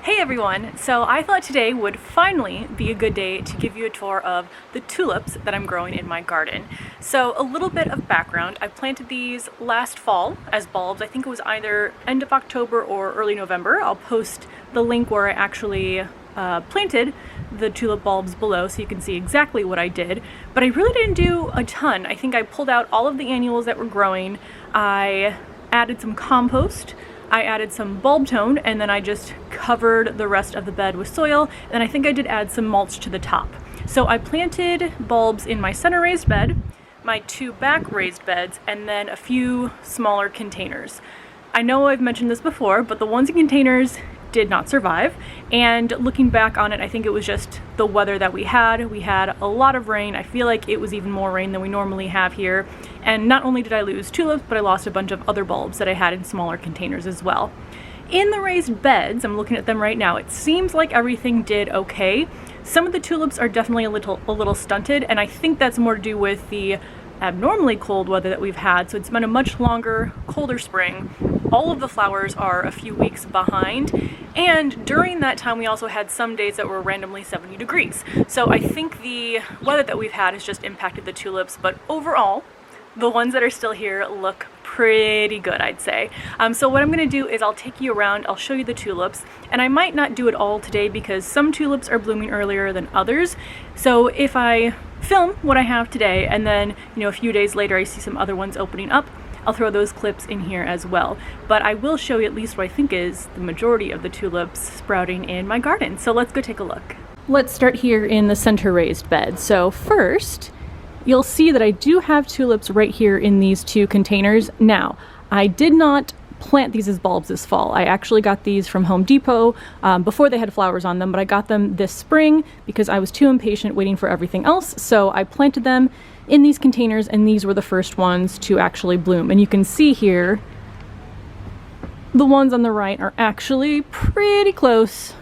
Hey everyone! So I thought today would finally be a good day to give you a tour of the tulips that I'm growing in my garden. So a little bit of background. I planted these last fall as bulbs. I think it was either end of October or early November. I'll post the link where I actually planted the tulip bulbs below so you can see exactly what I did. But I really didn't do a ton. I think I pulled out all of the annuals that were growing. I added some compost. I added some bulb tone, and then I just covered the rest of the bed with soil, and I think I did add some mulch to the top. So I planted bulbs in my center raised bed, my two back raised beds, and then a few smaller containers. I know I've mentioned this before, but the ones in containers did not survive, and looking back on it, I think it was just the weather that we had. We had a lot of rain. I feel like it was even more rain than we normally have here, and not only did I lose tulips, but I lost a bunch of other bulbs that I had in smaller containers as well. In the raised beds, I'm looking at them right now, it seems like everything did okay. Some of the tulips are definitely a little stunted, and I think that's more to do with the abnormally cold weather that we've had, so it's been a much longer, colder spring. All of the flowers are a few weeks behind, and during that time we also had some days that were randomly 70 degrees. So I think the weather that we've had has just impacted the tulips, but overall, the ones that are still here look pretty good, I'd say. So what I'm going to do is I'll take you around, I'll show you the tulips, and I might not do it all today because some tulips are blooming earlier than others. So if I film what I have today and then, a few days later I see some other ones opening up, I'll throw those clips in here as well. But I will show you at least what I think is the majority of the tulips sprouting in my garden. So let's go take a look. Let's start here in the center raised bed. So first, you'll see that I do have tulips right here in these two containers. Now, I did not plant these as bulbs this fall. I actually got these from Home Depot before they had flowers on them, but I got them this spring because I was too impatient waiting for everything else. So I planted them in these containers, and these were the first ones to actually bloom. And you can see here, the ones on the right are actually pretty close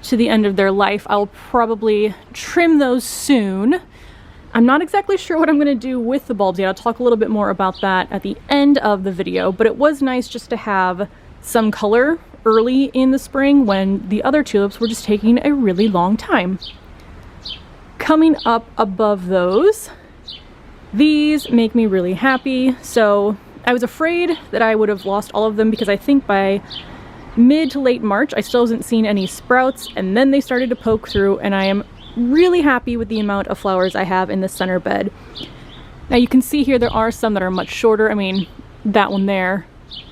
to the end of their life. I'll probably trim those soon. I'm not exactly sure what I'm going to do with the bulbs yet. I'll talk a little bit more about that at the end of the video, but it was nice just to have some color early in the spring when the other tulips were just taking a really long time. Coming up above those, these make me really happy. So I was afraid that I would have lost all of them because I think by mid to late March I still wasn't seeing any sprouts, and then they started to poke through, and I am really happy with the amount of flowers I have in the center bed. Now you can see here there are some that are much shorter. I mean, that one there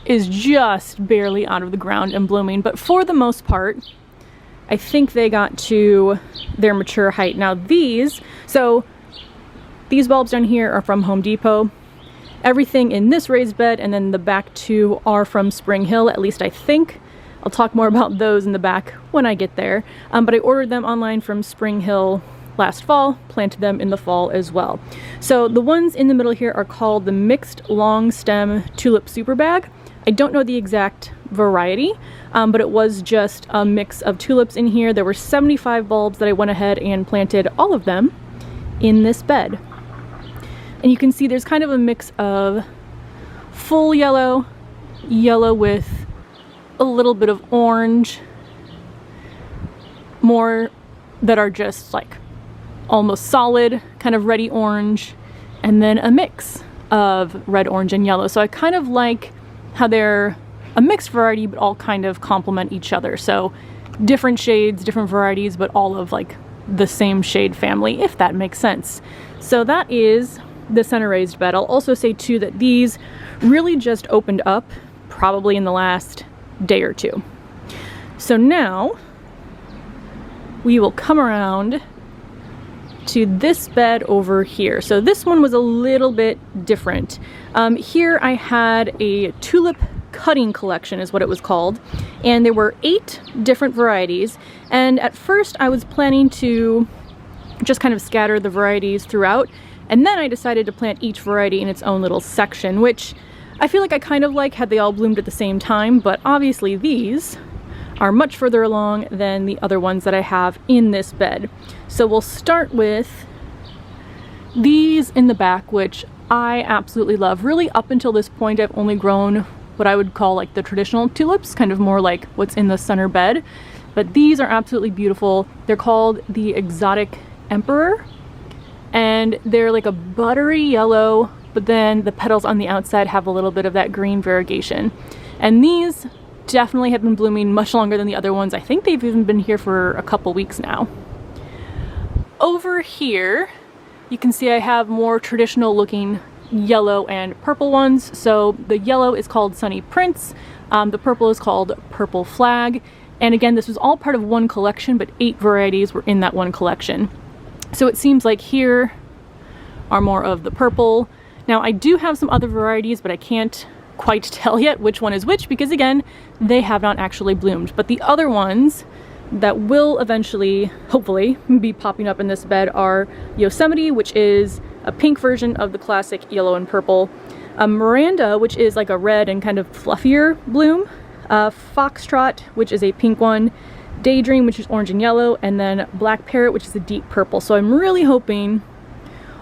is just barely out of the ground and blooming, but for the most part, I think they got to their mature height. Now these bulbs down here are from Home Depot. Everything in this raised bed and then the back two are from Spring Hill, at least I think. I'll talk more about those in the back when I get there. But I ordered them online from Spring Hill last fall, planted them in the fall as well. So the ones in the middle here are called the Mixed Long Stem Tulip Super Bag. I don't know the exact variety, but it was just a mix of tulips in here. There were 75 bulbs that I went ahead and planted all of them in this bed. And you can see there's kind of a mix of full yellow, yellow with a little bit of orange, more that are just like almost solid, kind of reddy orange, and then a mix of red, orange, and yellow. So I kind of like how they're a mixed variety, but all kind of complement each other. So different shades, different varieties, but all of like the same shade family, if that makes sense. So that is the center raised bed. I'll also say too that these really just opened up probably in the last day or two. So now we will come around to this bed over here. So this one was a little bit different. Here I had a tulip cutting collection is what it was called, and there were 8 different varieties, and at first I was planning to just kind of scatter the varieties throughout, and then I decided to plant each variety in its own little section, which I feel like I kind of like had they all bloomed at the same time, but obviously these are much further along than the other ones that I have in this bed. So we'll start with these in the back, which I absolutely love. Really, up until this point, I've only grown what I would call like the traditional tulips, kind of more like what's in the center bed. But these are absolutely beautiful. They're called the Exotic Emperor, and they're like a buttery yellow, but then the petals on the outside have a little bit of that green variegation. And these definitely have been blooming much longer than the other ones. I think they've even been here for a couple weeks now. Over here, you can see I have more traditional looking yellow and purple ones. So the yellow is called Sunny Prince, the purple is called Purple Flag, and again, this was all part of one collection, but 8 varieties were in that one collection. So it seems like here are more of the purple. Now I do have some other varieties, but I can't quite tell yet which one is which because again, they have not actually bloomed. But the other ones that will eventually, hopefully, be popping up in this bed are Yosemite, which is a pink version of the classic yellow and purple, Miranda, which is like a red and kind of fluffier bloom, Foxtrot, which is a pink one, Daydream, which is orange and yellow, and then Black Parrot, which is a deep purple. So I'm really hoping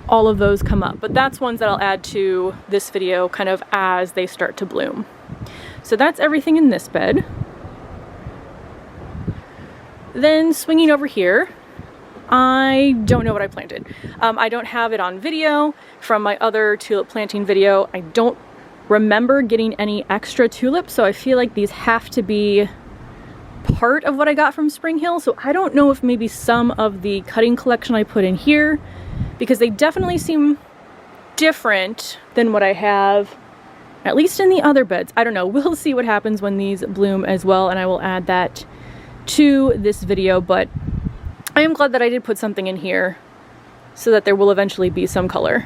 all of those come up, but that's ones that I'll add to this video kind of as they start to bloom. So that's everything in this bed. Then swinging over here, I don't know what I planted. I don't have it on video from my other tulip planting video. I don't remember getting any extra tulips, so I feel like these have to be part of what I got from Spring Hill. So I don't know if maybe some of the cutting collection I put in here, because they definitely seem different than what I have, at least in the other beds. I don't know. We'll see what happens when these bloom as well, and I will add that to this video, but I am glad that I did put something in here so that there will eventually be some color.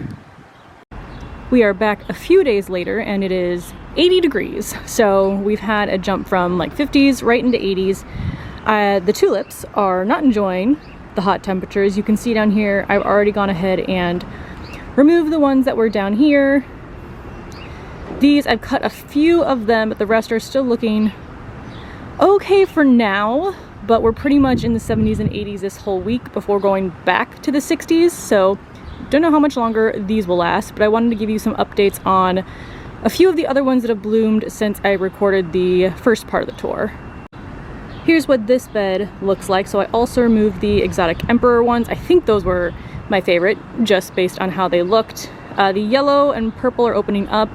We are back a few days later and it is 80 degrees. So we've had a jump from like 50s right into 80s. The tulips are not enjoying the hot temperatures. You can see down here, I've already gone ahead and removed the ones that were down here. These, I've cut a few of them, but the rest are still looking okay for now, but we're pretty much in the 70s and 80s this whole week before going back to the 60s, so don't know how much longer these will last, but I wanted to give you some updates on a few of the other ones that have bloomed since I recorded the first part of the tour. Here's what this bed looks like. So I also removed the Exotic Emperor ones. I think those were my favorite, just based on how they looked. The yellow and purple are opening up.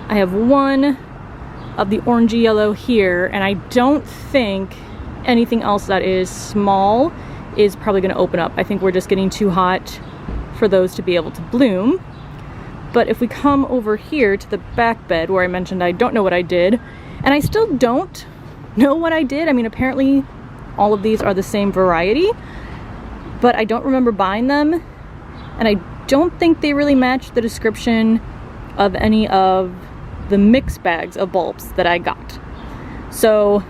I have one of the orangey yellow here, and I don't think anything else that is small is probably going to open up. I think we're just getting too hot for those to be able to bloom. But if we come over here to the back bed where I mentioned I don't know what I did, and I still don't know what I did. I mean, apparently all of these are the same variety, but I don't remember buying them, and I don't think they really match the description of any of the mix bags of bulbs that I got. So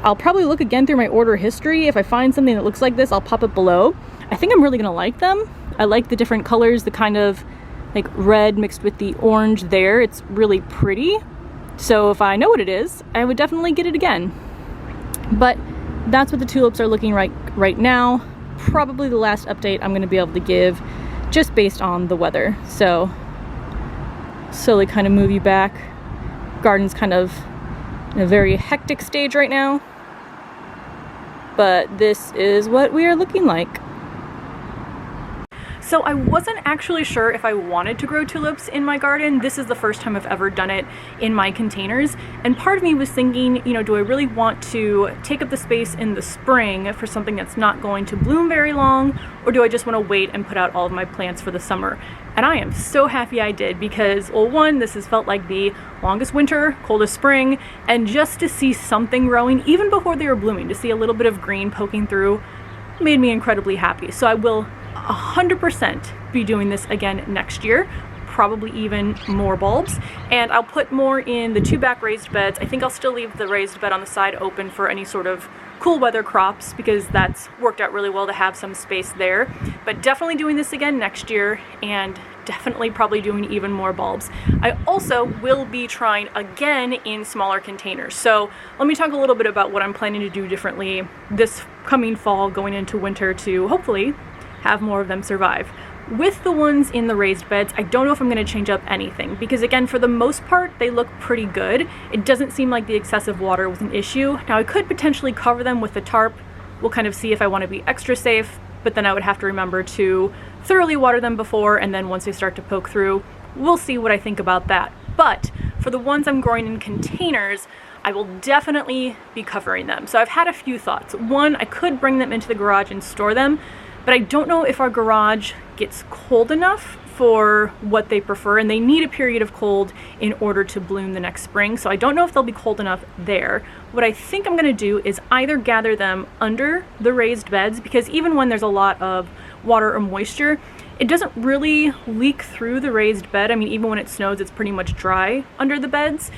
I'll probably look again through my order history. If I find something that looks like this, I'll pop it below. I think I'm really gonna like them. I like the different colors, the kind of like red mixed with the orange there. It's really pretty. So if I know what it is, I would definitely get it again. But that's what the tulips are looking right now. Probably the last update I'm gonna be able to give just based on the weather. So slowly kind of move you back. Garden's kind of in a very hectic stage right now, but this is what we are looking like. So I wasn't actually sure if I wanted to grow tulips in my garden. This is the first time I've ever done it in my containers. And part of me was thinking, you know, do I really want to take up the space in the spring for something that's not going to bloom very long? Or do I just want to wait and put out all of my plants for the summer? And I am so happy I did because, well, one, this has felt like the longest winter, coldest spring, and just to see something growing, even before they were blooming, to see a little bit of green poking through, made me incredibly happy. So I will 100% be doing this again next year, probably even more bulbs, and I'll put more in the 2 back raised beds. I think I'll still leave the raised bed on the side open for any sort of cool weather crops because that's worked out really well to have some space there, but definitely doing this again next year and definitely probably doing even more bulbs. I also will be trying again in smaller containers. So let me talk a little bit about what I'm planning to do differently this coming fall going into winter to hopefully have more of them survive. With the ones in the raised beds, I don't know if I'm going to change up anything because, again, for the most part, they look pretty good. It doesn't seem like the excessive water was an issue. Now, I could potentially cover them with the tarp. We'll kind of see if I want to be extra safe, but then I would have to remember to thoroughly water them before, and then once they start to poke through, we'll see what I think about that. But for the ones I'm growing in containers, I will definitely be covering them. So I've had a few thoughts. One, I could bring them into the garage and store them, but I don't know if our garage gets cold enough for what they prefer, and they need a period of cold in order to bloom the next spring. So I don't know if they'll be cold enough there. What I think I'm gonna do is either gather them under the raised beds, because even when there's a lot of water or moisture, it doesn't really leak through the raised bed. I mean, even when it snows, it's pretty much dry under the beds.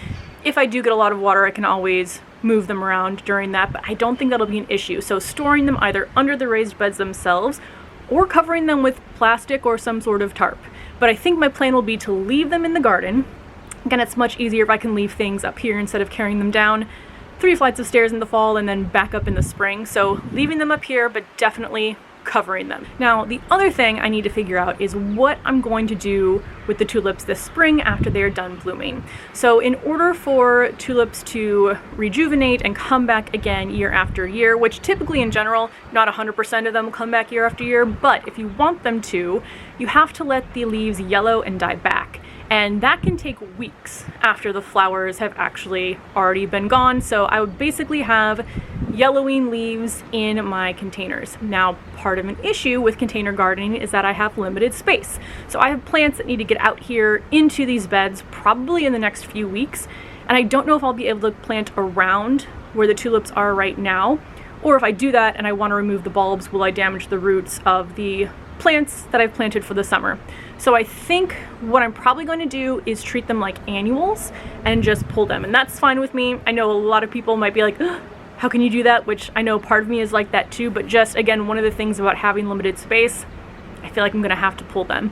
If I do get a lot of water, I can always move them around during that, but I don't think that'll be an issue. So storing them either under the raised beds themselves or covering them with plastic or some sort of tarp. But I think my plan will be to leave them in the garden. Again, it's much easier if I can leave things up here instead of carrying them down 3 flights of stairs in the fall and then back up in the spring. So leaving them up here, but definitely covering them. Now, the other thing I need to figure out is what I'm going to do with the tulips this spring after they're done blooming. So in order for tulips to rejuvenate and come back again year after year, which typically in general, not 100% of them come back year after year, but if you want them to, you have to let the leaves yellow and die back. And that can take weeks after the flowers have actually already been gone. So I would basically have yellowing leaves in my containers. Now, part of an issue with container gardening is that I have limited space. So I have plants that need to get out here into these beds probably in the next few weeks. And I don't know if I'll be able to plant around where the tulips are right now. Or if I do that and I want to remove the bulbs, will I damage the roots of the plants that I've planted for the summer? So I think what I'm probably going to do is treat them like annuals and just pull them. And that's fine with me. I know a lot of people might be like, how can you do that? Which I know part of me is like that too, but just again, one of the things about having limited space, I feel like I'm gonna have to pull them.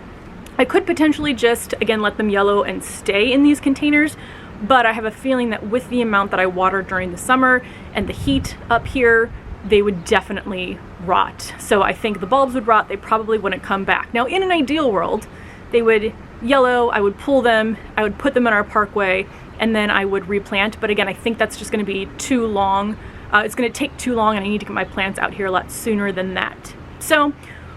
I could potentially just, again, let them yellow and stay in these containers, but I have a feeling that with the amount that I water during the summer and the heat up here, they would definitely rot. So I think the bulbs would rot, they probably wouldn't come back. Now, in an ideal world, they would yellow, I would pull them, I would put them in our parkway, and then I would replant. But again, I think that's just gonna be too long. It's gonna take too long, and I need to get my plants out here a lot sooner than that. So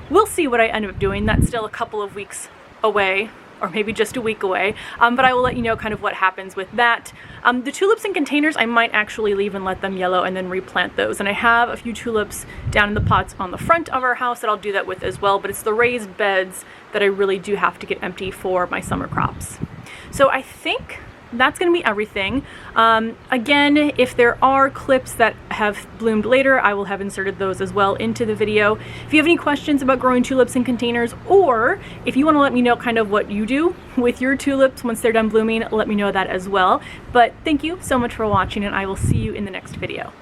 we'll see what I end up doing. That's still a couple of weeks away, or maybe just a week away, but I will let you know kind of what happens with that. The tulips in containers, I might actually leave and let them yellow and then replant those. And I have a few tulips down in the pots on the front of our house that I'll do that with as well, but it's the raised beds that I really do have to get empty for my summer crops. So I think that's going to be everything. Again, if there are clips that have bloomed later, I will have inserted those as well into the video. If you have any questions about growing tulips in containers, or if you want to let me know kind of what you do with your tulips once they're done blooming, let me know that as well. But thank you so much for watching, and I will see you in the next video.